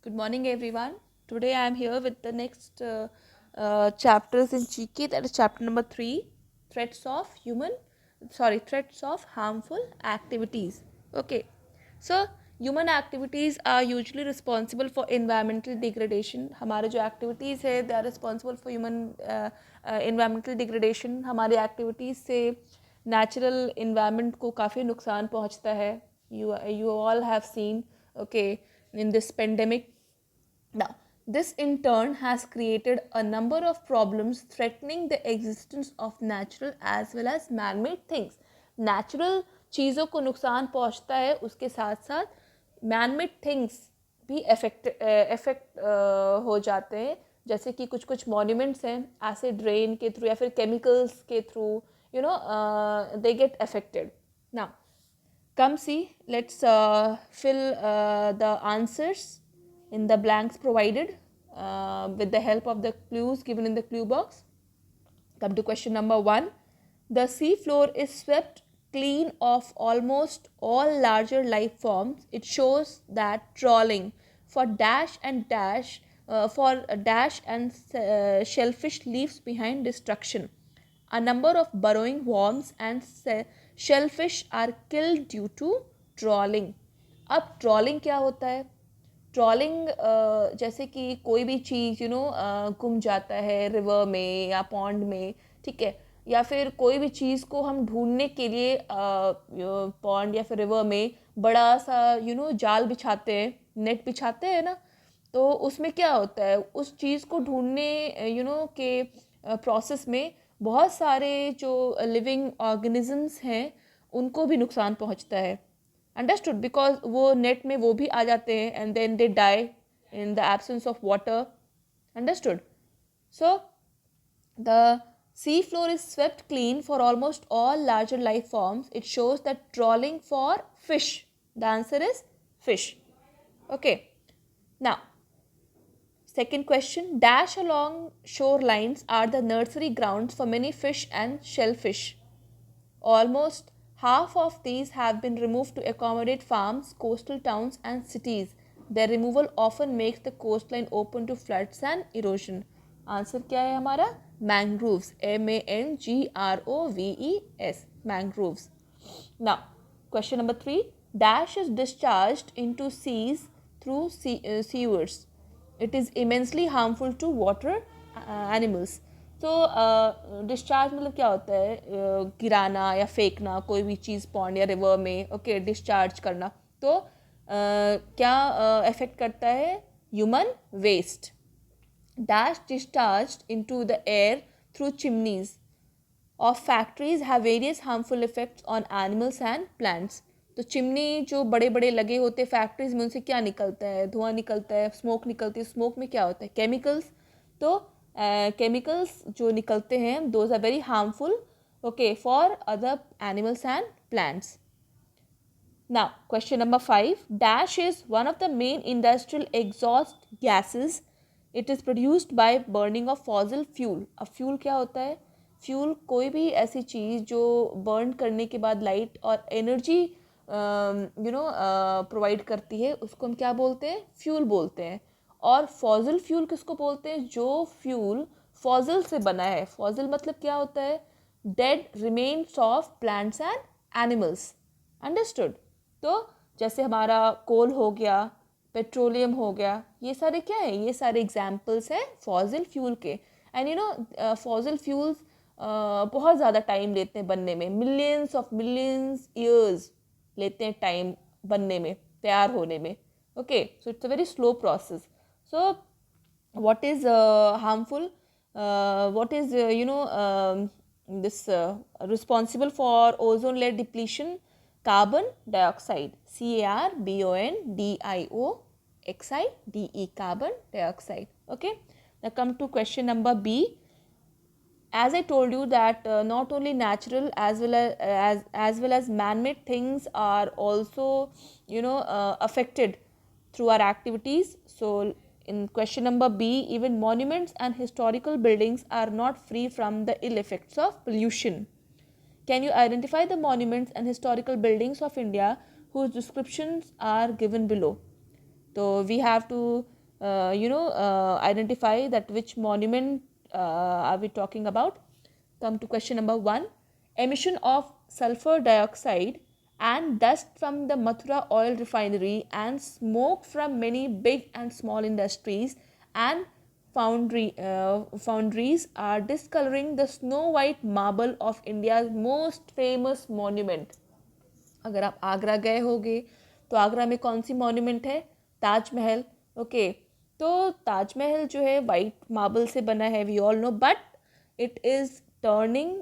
Good morning, everyone. Today I am here with the next chapters in GK. That is chapter number 3, threats of harmful activities. Okay, so human activities are usually responsible for environmental degradation. हमारे जो activities है, they are responsible for human environmental degradation. हमारे activities से natural environment को काफ़ी नुकसान पहुँचता है. You all have seen, okay, in this pandemic. Now, this in turn has created a number of problems threatening the existence of natural as well as man-made things. Natural चीज़ों को नुकसान पहुंचता है, उसके साथ साथ man-made things भी effect हो जाते हैं, जैसे कि कुछ कुछ मॉन्यूमेंट्स हैं एसिड रेन के थ्रू या फिर केमिकल्स के through they get affected. Now come see, let's fill the answers in the blanks provided with the help of the clues given in the clue box. Come to question number 1. The sea floor is swept clean of almost all larger life forms. It shows that trawling for dash and shellfish leaves behind destruction. A number of burrowing worms and shellfish are killed due to trawling. अब trawling क्या होता है? Trawling जैसे कि कोई भी चीज़ गुम जाता है रिवर में या पॉन्ड में, ठीक है, या फिर कोई भी चीज़ को हम ढूंढने के लिए पॉन्ड या फिर रिवर में बड़ा सा जाल बिछाते हैं, नेट बिछाते हैं ना. तो उसमें क्या होता है, उस चीज़ को ढूंढने के प्रोसेस में बहुत सारे जो लिविंग ऑर्गेनिजम्स हैं उनको भी नुकसान पहुंचता है. अंडरस्टूड? बिकॉज वो नेट में वो भी आ जाते हैं and then they die in the absence of water. Understood? So the sea floor is swept clean for almost all larger life forms. It shows that trawling for fish. The answer is fish. Okay. Now, second question. Dash along shorelines are the nursery grounds for many fish and shellfish. Almost half of these have been removed to accommodate farms, coastal towns, and cities. Their removal often makes the coastline open to floods and erosion. Answer क्या है हमारा? Mangroves. MANGROVES. Mangroves. Now, question number 3. Dash is discharged into seas through sewers. It is immensely harmful to water animals. तो discharge मतलब क्या होता है? गिराना या फेंकना कोई भी चीज़ पॉन्ड या रिवर में. ओके, डिस्चार्ज करना. तो क्या अफेक्ट करता है? Human waste. Dash discharged into the air through chimneys of factories have various harmful effects on animals and plants. तो चिमनी जो बड़े बड़े लगे होते हैं फैक्ट्रीज में, उनसे क्या निकलता है? धुआं निकलता है, स्मोक निकलती है. स्मोक में क्या होता है? केमिकल्स. तो केमिकल्स जो निकलते हैं those are very harmful, okay, for other animals and plants. Now, question number 5. Dash is one of the main industrial exhaust gases. It is produced by burning of fossil fuel. अब fuel क्या होता है? Fuel कोई भी ऐसी चीज़ जो burn करने के बाद लाइट और एनर्जी प्रोवाइड करती है, उसको हम क्या बोलते हैं? फ्यूल बोलते हैं. और फॉसिल फ्यूल किसको बोलते हैं? जो फ्यूल फॉसिल से बना है. फॉसिल मतलब क्या होता है? Dead remains of plants and animals. Understood? तो जैसे हमारा कोल हो गया, पेट्रोलियम हो गया, ये सारे क्या है? ये सारे एग्जाम्पल्स हैं फॉसिल फ्यूल के. एंड फॉसिल फ्यूल्स बहुत ज़्यादा टाइम लेते हैं बनने में. मिलियंस ईयर्स लेते हैं टाइम बनने में, तैयार होने में. Okay, so it's a very slow process. So what is harmful, what is this responsible for ozone layer depletion? Carbon dioxide. CARBONDIOXIDE. Carbon dioxide. Okay, now come to question number B. As I told you that not only natural as well as man-made things are also affected through our activities. So in question number B, even monuments and historical buildings are not free from the ill effects of pollution. Can you identify the monuments and historical buildings of India whose descriptions are given below? So we have to identify that which monument are we talking about. Come to question number 1. Emission of sulfur dioxide and dust from the Mathura oil refinery and smoke from many big and small industries and foundries are discoloring the snow white marble of India's most famous monument. अगर आप आगरा गए होगे तो आगरा में कौन सी monument है? Taj Mahal. Okay, तो ताजमहल जो है वाइट मार्बल से बना है, we all know, but it is turning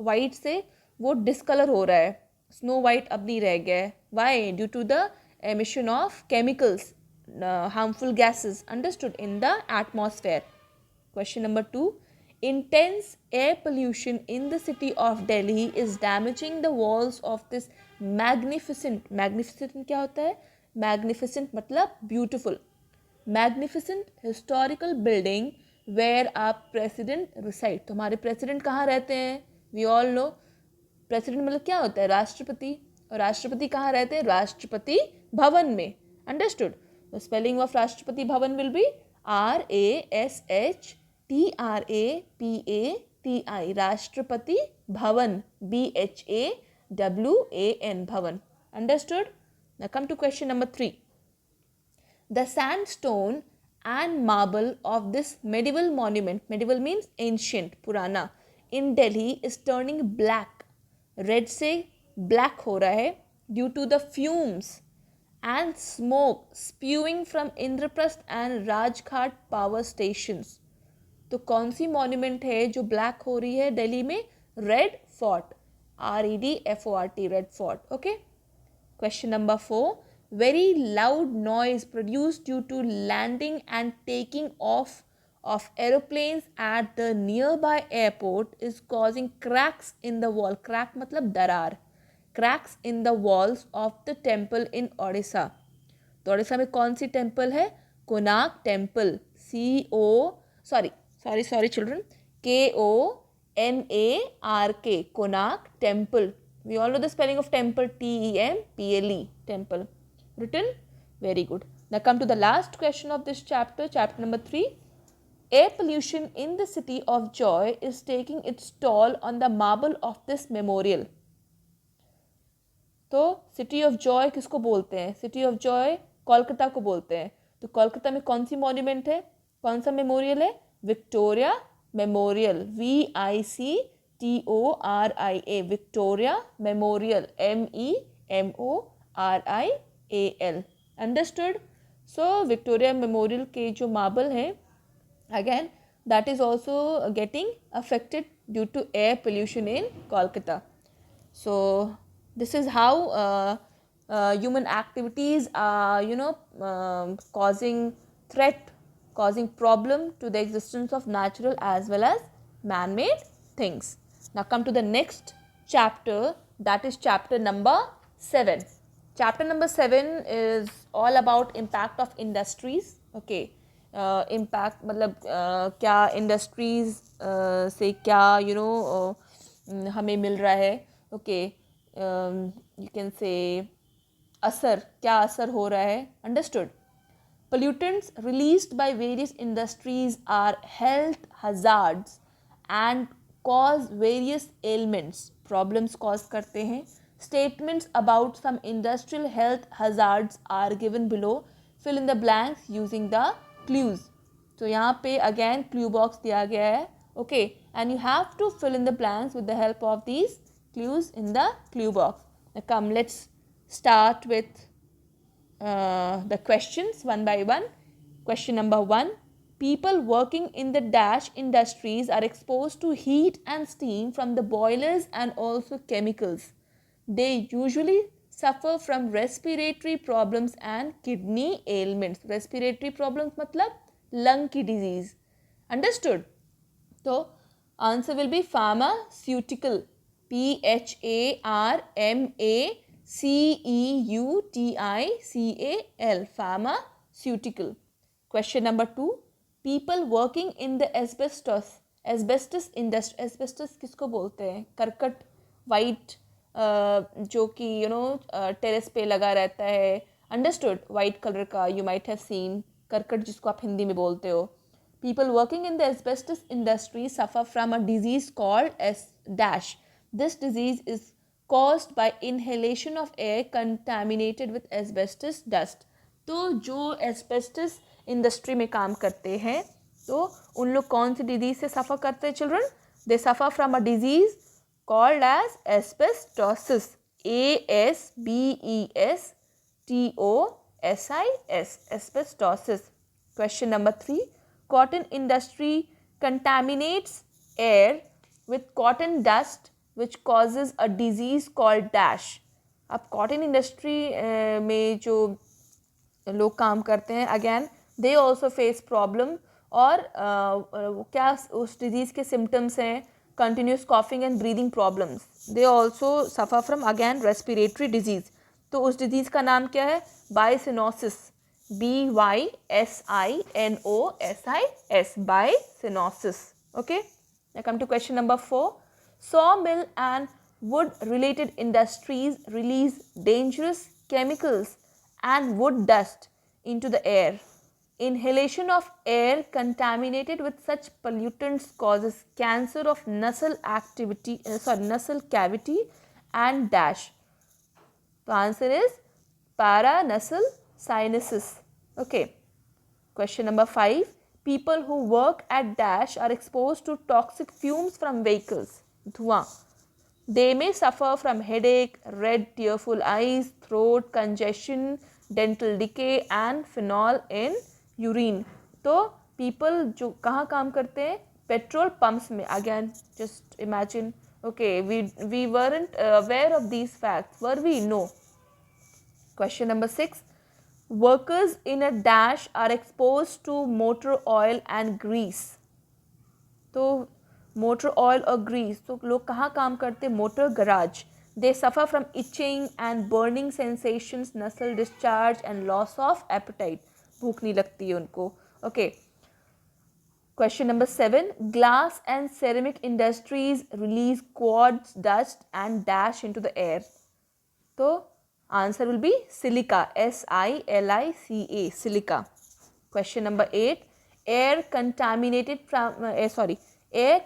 white से वो डिस्कलर हो रहा है, स्नो वाइट अब नहीं रह गया है. Why? Due to the emission of chemicals, harmful gases, understood, in the atmosphere. Question number 2. Intense air pollution in the city of Delhi is damaging the walls of this magnificent क्या होता है? Magnificent मतलब beautiful. Magnificent historical building where our president reside. तो हमारे president कहाँ रहते हैं? We all know. President मतलब क्या होता है? राष्ट्रपति. और राष्ट्रपति कहाँ रहते हैं? राष्ट्रपति भवन में. Understood? The spelling of Rashtrapati Bhavan will be RASHTRAPATI. Rashtrapati Bhavan. BHAWAN. Bhavan. Understood? Now come to question number 3. The sandstone and marble of this medieval monument, medieval means ancient, Purana, in Delhi is turning black. Red से black हो रहा है due to the fumes and smoke spewing from Indraprasth and Rajghat power stations. तो कौन सी monument है जो black हो रही है दिल्ली में? Red fort. REDFORT, red fort. Okay. Question number 4. Very loud noise produced due to landing and taking off of aeroplanes at the nearby airport is causing cracks in the wall. Crack मतलब दरार. Cracks in the walls of the temple in Odisha. तो ओडिशा में कौन सी temple है? Konark temple. sorry children, KONARK, Konark temple. We all know the spelling of temple, TEMPLE, temple. Written? Very good. Now come to the last question of this chapter, chapter number 3. Air pollution in the city of Joy is taking its toll on the marble of this memorial. तो city of Joy किसको बोलते हैं? City of Joy Kolkata को बोलते हैं. तो कोलकाता में कौन सी मॉन्यूमेंट है? कौन सा मेमोरियल है? Victoria memorial. VICTORIA, Victoria memorial. MEMORIAL. Understood? So Victoria memorial के जो मार्बल है, again that is also getting affected due to air pollution in Kolkata. So this is how human activities are causing threat, causing problem to the existence of natural as well as man-made things. Now come to the next chapter, that is chapter number 7. Chapter number 7 is all about impact of industries. Okay, impact मतलब क्या industries से क्या हमें मिल रहा है. Okay, you can say असर, क्या असर हो रहा है. Understood? Pollutants released by various industries are health hazards and cause various ailments. Problems cause करते हैं. Statements about some industrial health hazards are given below. Fill in the blanks using the clues. तो यहाँ पे again clue box दिया गया है. Okay, and you have to fill in the blanks with the help of these clues in the clue box. Now come, let's start with the questions one by one. Question number 1. People working in the dash industries are exposed to heat and steam from the boilers and also chemicals. They usually suffer from respiratory problems and kidney ailments. Respiratory problems मतलब lung की disease. Understood? So answer will be pharmaceutical. PHARMACEUTICAL, pharmaceutical. Question number 2. People working in the asbestos industry. Asbestos किसको बोलते हैं? करकट, white जो कि terrace पे लगा रहता है. अंडरस्टूड? वाइट कलर का, यू माइट हैव सीन करकट जिसको आप हिंदी में बोलते हो. People working in the asbestos industry suffer from a disease called dash. This disease is caused by inhalation of air contaminated with asbestos dust. तो जो asbestos industry में काम करते हैं तो उन लोग कौन सी डिजीज से सफ़र करते हैं children? They suffer from a disease called as asbestosis. ASBESTOSIS. Asbestosis. Question number 3. Cotton industry contaminates air with cotton dust which causes a disease called dash. अब cotton industry में जो लोग काम करते हैं again they also face problem और क्या उस डिजीज़ के सिम्टम्स हैं? Continuous coughing and breathing problems. They also suffer from again respiratory disease. तो उस डिजीज़ का नाम क्या है? Byssinosis. BYSINOSIS. Byssinosis. Okay. Now come to question number 4. Sawmill and wood related industries release dangerous chemicals and wood dust into the air. Inhalation of air contaminated with such pollutants causes cancer of nasal cavity and dash. The answer is paranasal sinuses. Okay. Question number 5. People who work at dash are exposed to toxic fumes from vehicles. धुआं. They may suffer from headache, red tearful eyes, throat congestion, dental decay and phenol in urine. तो people जो कहाँ काम करते हैं? Petrol pumps में. Again, just imagine. Okay, we weren't aware of these facts. Were we? No. Question number 6. Workers in a dash are exposed to motor oil and grease. तो motor oil और grease. तो लोग कहाँ काम करते हैं? Motor garage. They suffer from itching and burning sensations, nasal discharge and loss of appetite. भूख नहीं लगती है उनको. Okay. Question number 7. Glass and ceramic industries release quartz dust and dash into the air. तो answer will be silica. SILICA. Silica. Question number 8. Air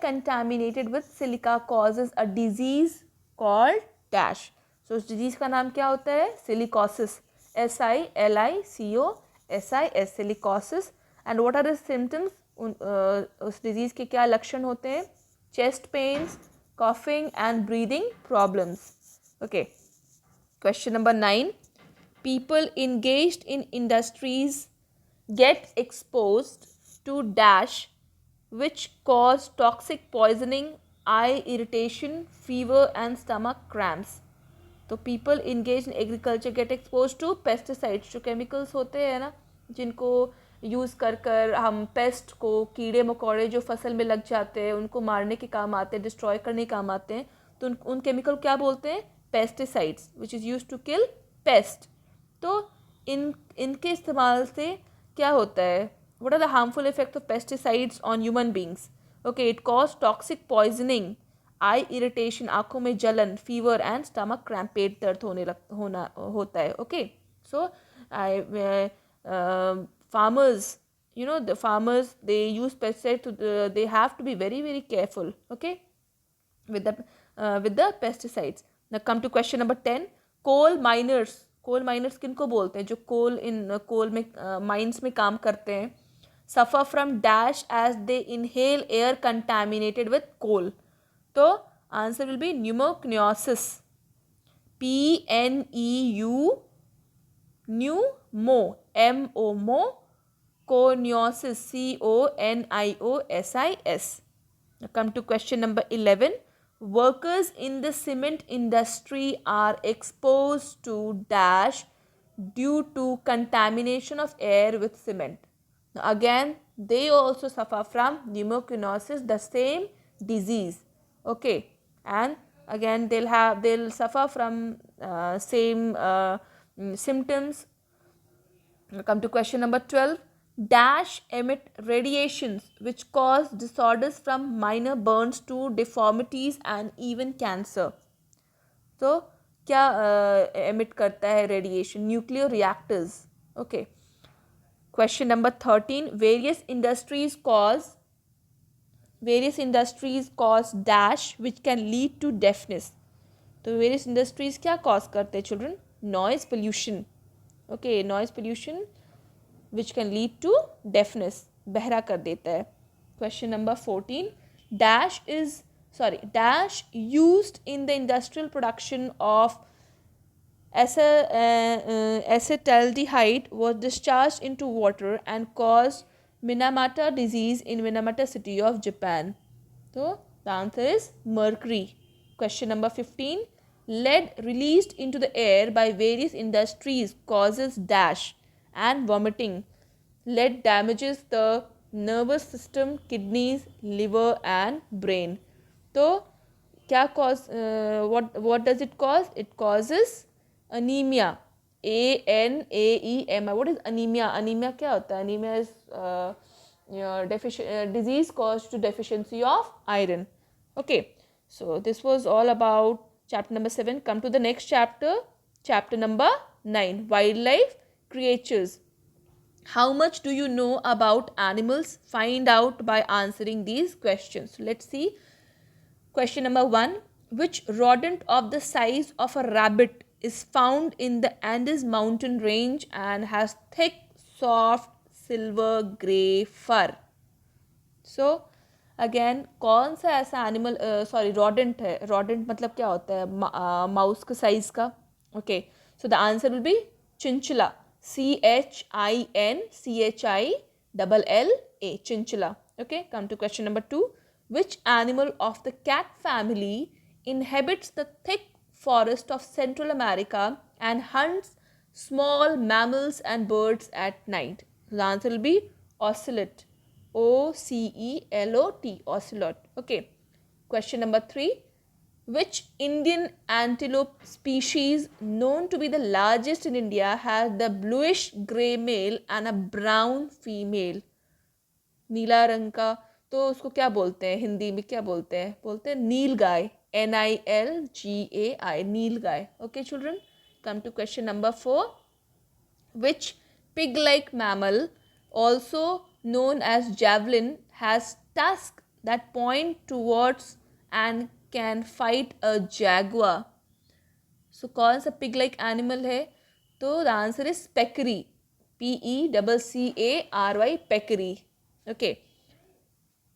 contaminated with silica causes a disease called dash. So उस disease का नाम क्या होता है? Silicosis. SILICOSIS. Silicosis. And what are the symptoms? उस disease के क्या लक्षण होते हैं? Chest pains, coughing and breathing problems. Okay. Question number 9. People engaged in industries get exposed to dash which cause toxic poisoning, eye irritation, fever and stomach cramps. तो people engaged in agriculture get exposed to pesticides. जो chemicals होते हैं ना जिनको use कर हम paste को, कीड़े मकोड़े जो फसल में लग जाते हैं उनको मारने के काम आते हैं, डिस्ट्रॉय करने के काम आते हैं. तो उन केमिकल क्या बोलते हैं? Pesticides which is use to kill pest. तो इनके इस्तेमाल से क्या होता है? What are the harmful effect of pesticides on human beings? Okay. It cause toxic poisoning, eye irritation, आँखों में जलन, फीवर एंड स्टमक क्रैम्प, पेट दर्द होता है. Okay. So farmers, the farmers, they use pesticides. They have to be very very careful, okay, with the pesticides. Now come to question number 10. Coal miners किनको बोलते हैं? जो कोल में माइंस में काम करते हैं. suffer from dash as they inhale air contaminated with coal. तो answer will be pneumoconiosis. PNEU coniosis. CONIOSIS. Now come to question number 11. Workers in the cement industry are exposed to dash due to contamination of air with cement. Now again, they also suffer from pneumoconiosis, the same disease. Okay. And again they'll suffer from same symptoms. Now come to question number 12. Dash emit radiations which cause disorders from minor burns to deformities and even cancer. तो क्या emit करता है radiation? Nuclear reactors. Okay. Question number 13. Various industries cause dash which can lead to deafness. तो various industries क्या cause करते हैं children? Noise pollution. Okay, noise pollution which can lead to deafness. बहरा कर देता है. Question number 14. Dash used in the industrial production of acetaldehyde was discharged into water and caused Minamata disease in Minamata city of Japan. So the answer is mercury. Question number 15. Lead released into the air by various industries causes dash and vomiting. Lead damages the nervous system, kidneys, liver and brain. So क्या cause what does it cause? It causes anemia. ANAEMIA. What is anemia? Anemia क्या होता है? Anemia is disease caused to deficiency of iron. Okay, so this was all about chapter number 7. Come to the next chapter, chapter number 9, wildlife creatures. How much do you know about animals? Find out by answering these questions. So let's see. Question number 1. Which rodent of the size of a rabbit is found in the Andes mountain range and has thick, soft, silver grey fur? So again, कौन सा ऐसा animal rodent है? Rodent मतलब क्या होता है? Mouse के size का. Okay, so the answer will be chinchilla. CHINCHILLA. Chinchilla. Okay, come to question number 2. Which animal of the cat family inhabits the thick forest of Central America and hunts small mammals and birds at night? The answer will be ocelot. OCELOT. Ocelot. Okay. Question number 3. Which Indian antelope species known to be the largest in India has the bluish grey male and a brown female? नीला रंग का तो उसको क्या बोलते हैं? हिंदी में क्या बोलते हैं? बोलते हैं नील गाय. NILGAI. Nil guy. Okay children, come to question number 4. Which pig-like mammal, also known as javelin, has tusks that point towards and can fight a jaguar? So कौन सा pig-like animal है? तो the answer is peccary. PECCARY. Peccary. Okay.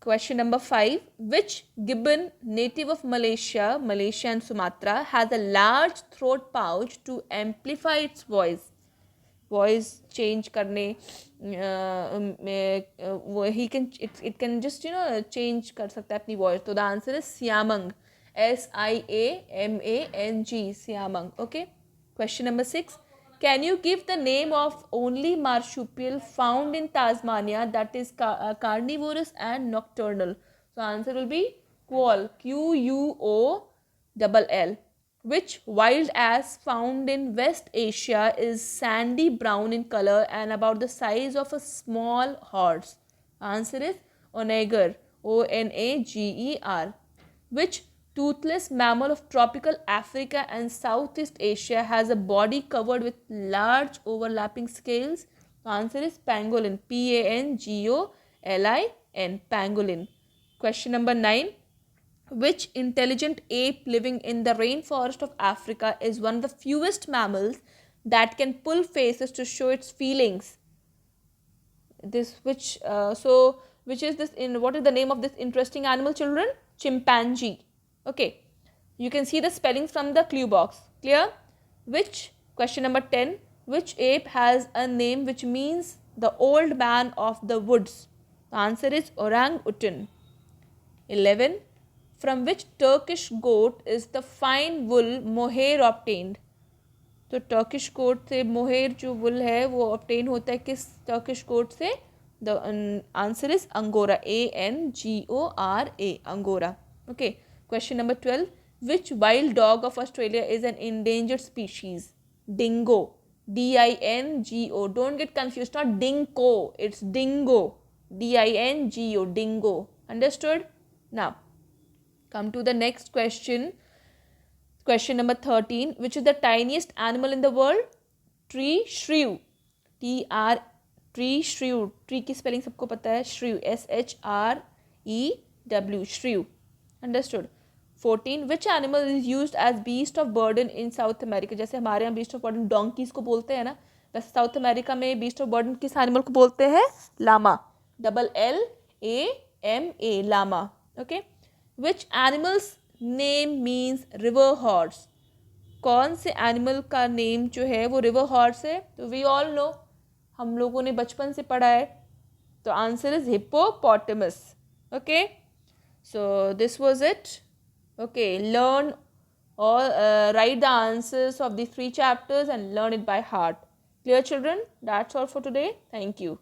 Question number 5. Which gibbon, native of Malaysia and Sumatra, has a large throat pouch to amplify its voice? Voice change करने it can just change कर सकता है अपनी voice. तो the answer is siamang. SIAMANG. Siamang. Okay. Question number 6. Can you give the name of only marsupial found in Tasmania that is carnivorous and nocturnal? So answer will be quoll. QUOLL. Which wild ass found in West Asia is sandy brown in color and about the size of a small horse? Answer is onager. ONAGER. Which toothless mammal of tropical Africa and Southeast Asia has a body covered with large overlapping scales? Answer is pangolin. PANGOLIN. Pangolin. Question number 9. Which intelligent ape living in the rainforest of Africa is one of the fewest mammals that can pull faces to show its feelings? What is this what is the name of this interesting animal, children? Chimpanzee. Okay, you can see the spellings from the clue box. Clear? Question number 10. Which ape has a name which means the old man of the woods? The answer is orang-utan. 11. From which Turkish goat is the fine wool mohair obtained? तो Turkish गोट से mohair जो वुल है वो obtain होता है किस Turkish गोट से? The answer is angora. ANGORA. Angora. Okay. Question number 12. Which wild dog of Australia is an endangered species? Dingo. DINGO. Don't get confused. Not dingo. It's dingo. DINGO. Dingo. Understood? Now, come to the next question. Question number 13. Which is the tiniest animal in the world? Tree shrew. Tree, shrew, tree की spelling सबको पता है, shrew, SHREW, shrew, understood. 14 which animal is used as beast of burden in South America, जैसे हमारे यहाँ beast of burden donkey's को बोलते हैं ना, वैसे साउथ अमेरिका में बीस्ट ऑफ बर्डन किस एनिमल को बोलते हैं, llama, LLAMA, llama, okay. Which animals name means river horse, कौन से एनिमल का नेम जो है वो रिवर हॉर्स है, तो वी ऑल नो, हम लोगों ने बचपन से पढ़ा है, तो answer is hippopotamus, okay. So this was it, okay, learn or write the answers of the 3 chapters and learn it by heart. Clear children? That's all for today. Thank you.